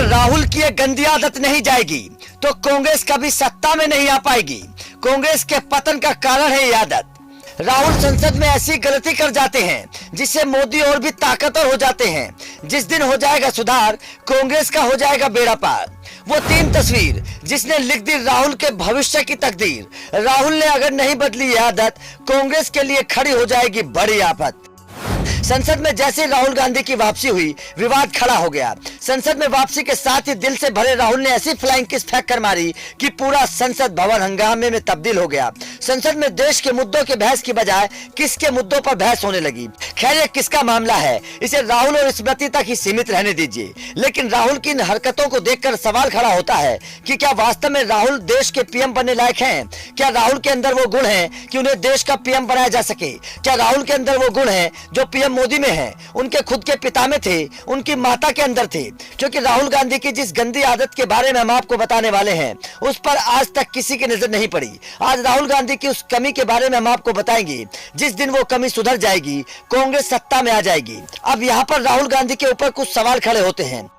अगर राहुल की ये गंदी आदत नहीं जाएगी तो कांग्रेस कभी सत्ता में नहीं आ पाएगी। कांग्रेस के पतन का कारण है ये आदत। राहुल संसद में ऐसी गलती कर जाते हैं जिससे मोदी और भी ताकतवर हो जाते हैं। जिस दिन हो जाएगा सुधार, कांग्रेस का हो जाएगा बेड़ा पार। वो 3 तस्वीर जिसने लिख दी राहुल के भविष्य की तकदीर। राहुल ने अगर नहीं बदली ये आदत, कांग्रेस के लिए खड़ी हो जाएगी बड़ी आफत। संसद में जैसे राहुल गांधी की वापसी हुई, विवाद खड़ा हो गया। संसद में वापसी के साथ ही दिल से भरे राहुल ने ऐसी फ्लाइंग किस फेंक कर मारी कि पूरा संसद भवन हंगामे में तब्दील हो गया। संसद में देश के मुद्दों की बहस की बजाय किसके मुद्दों पर बहस होने लगी। खैर, ये किसका मामला है, इसे राहुल और स्मृति तक ही सीमित रहने दीजिए। लेकिन राहुल की इन हरकतों को देखकर सवाल खड़ा होता है कि क्या वास्तव में राहुल देश के पीएम बनने लायक हैं? क्या राहुल के अंदर वो गुण हैं कि उन्हें देश का पीएम बनाया जा सके? क्या राहुल के अंदर वो गुण हैं जो पीएम मोदी में है, उनके खुद के पिता में थे, उनकी माता के अंदर थे? क्योंकि राहुल गांधी की जिस गंदी आदत के बारे में हम आपको बताने वाले हैं, उस पर आज तक किसी की नजर नहीं पड़ी। आज राहुल गांधी की उस कमी के बारे में हम आपको बताएंगे। जिस दिन वो कमी सुधर जाएगी, कांग्रेस सत्ता में आ जाएगी। अब यहाँ पर राहुल गांधी के ऊपर कुछ सवाल खड़े होते हैं।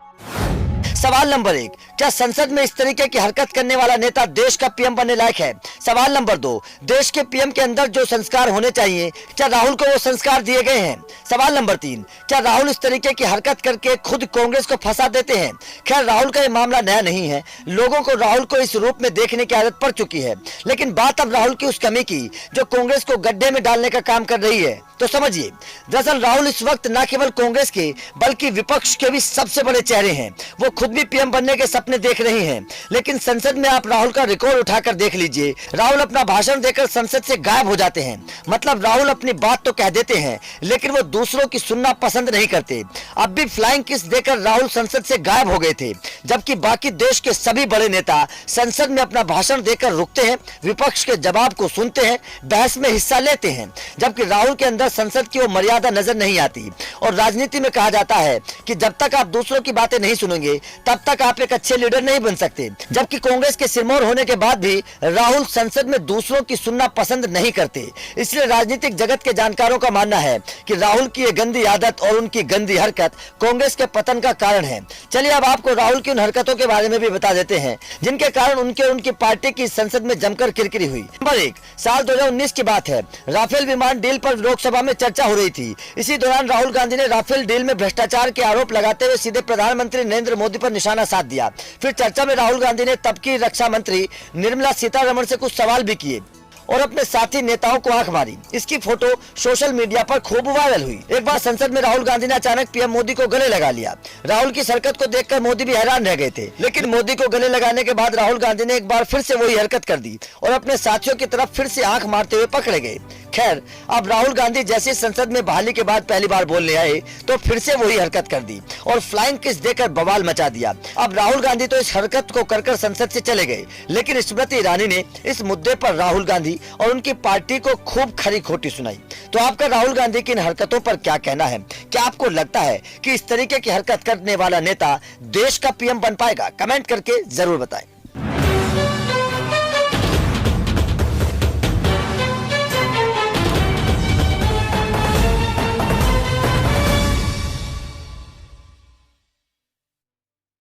सवाल नंबर 1, क्या संसद में इस तरीके की हरकत करने वाला नेता देश का पीएम बनने लायक है? सवाल नंबर 2, देश के पीएम के अंदर जो संस्कार होने चाहिए, क्या राहुल को वो संस्कार दिए गए हैं? सवाल नंबर 3, क्या राहुल इस तरीके की हरकत करके खुद कांग्रेस को फंसा देते हैं? खैर, राहुल का ये मामला नया नहीं है। लोगों को राहुल को इस रूप में देखने की आदत पड़ चुकी है। लेकिन बात अब राहुल की उस कमी की जो कांग्रेस को गड्ढे में डालने का काम कर रही है। तो समझिए, दरअसल राहुल इस वक्त न केवल कांग्रेस के बल्कि विपक्ष के भी सबसे बड़े चेहरे हैं। वो खुद भी पीएम बनने के सपने देख रही हैं। लेकिन संसद में आप राहुल का रिकॉर्ड उठाकर देख लीजिए, राहुल अपना भाषण देकर संसद से गायब हो जाते हैं। मतलब राहुल अपनी बात तो कह देते हैं, लेकिन वो दूसरों की सुनना पसंद नहीं करते। अब भी फ्लाइंग किस देकर राहुल संसद से गायब हो गए थे, जबकि बाकी देश के सभी बड़े नेता संसद में अपना भाषण देकर रुकते हैं, विपक्ष के जवाब को सुनते हैं, बहस में हिस्सा लेते हैं। जबकि राहुल के अंदर संसद की वो मर्यादा नजर नहीं आती। और राजनीति में कहा जाता है कि जब तक आप दूसरों की बातें नहीं सुनेंगे, तब तक आप एक अच्छे लीडर नहीं बन सकते। जबकि कांग्रेस के सिरमौर होने के बाद भी राहुल संसद में दूसरों की सुनना पसंद नहीं करते। इसलिए राजनीतिक जगत के जानकारों का मानना है कि राहुल की ये गंदी आदत और उनकी गंदी हरकत कांग्रेस के पतन का कारण है। चलिए अब आपको राहुल की उन हरकतों के बारे में भी बता देते हैं जिनके कारण उनके और उनकी पार्टी की संसद में जमकर किरकिरी हुई। नंबर 1, साल 2019 की बात है। राफेल विमान डील पर लोकसभा में चर्चा हो रही थी। इसी दौरान राहुल गांधी ने राफेल डील में भ्रष्टाचार के आरोप लगाते हुए सीधे प्रधानमंत्री नरेंद्र मोदी पर निशाना साध दिया। फिर चर्चा में राहुल गांधी ने तब की रक्षा मंत्री निर्मला सीतारमण से कुछ सवाल भी किए और अपने साथी नेताओं को आंख मारी। इसकी फोटो सोशल मीडिया पर खूब वायरल हुई। एक बार संसद में राहुल गांधी ने अचानक पीएम मोदी को गले लगा लिया। राहुल की हरकत को देखकर मोदी भी हैरान रह गए थे। लेकिन मोदी को गले लगाने के बाद राहुल गांधी ने एक बार फिर से वही हरकत कर दी और अपने साथियों की तरफ फिर से आंख मारते हुए पकड़े गए। खैर, अब राहुल गांधी जैसे संसद में बहाली के बाद पहली बार बोलने आए तो फिर से वही हरकत कर दी और फ्लाइंग किस देकर बवाल मचा दिया। अब राहुल गांधी तो इस हरकत को कर संसद से चले गए, लेकिन स्मृति ईरानी ने इस मुद्दे पर राहुल गांधी और उनकी पार्टी को खूब खरी खोटी सुनाई। तो आपका राहुल गांधी की इन हरकतों पर क्या कहना है? क्या आपको लगता है कि इस तरीके की हरकत करने वाला नेता देश का पीएम बन पाएगा? कमेंट करके जरूर बताएं।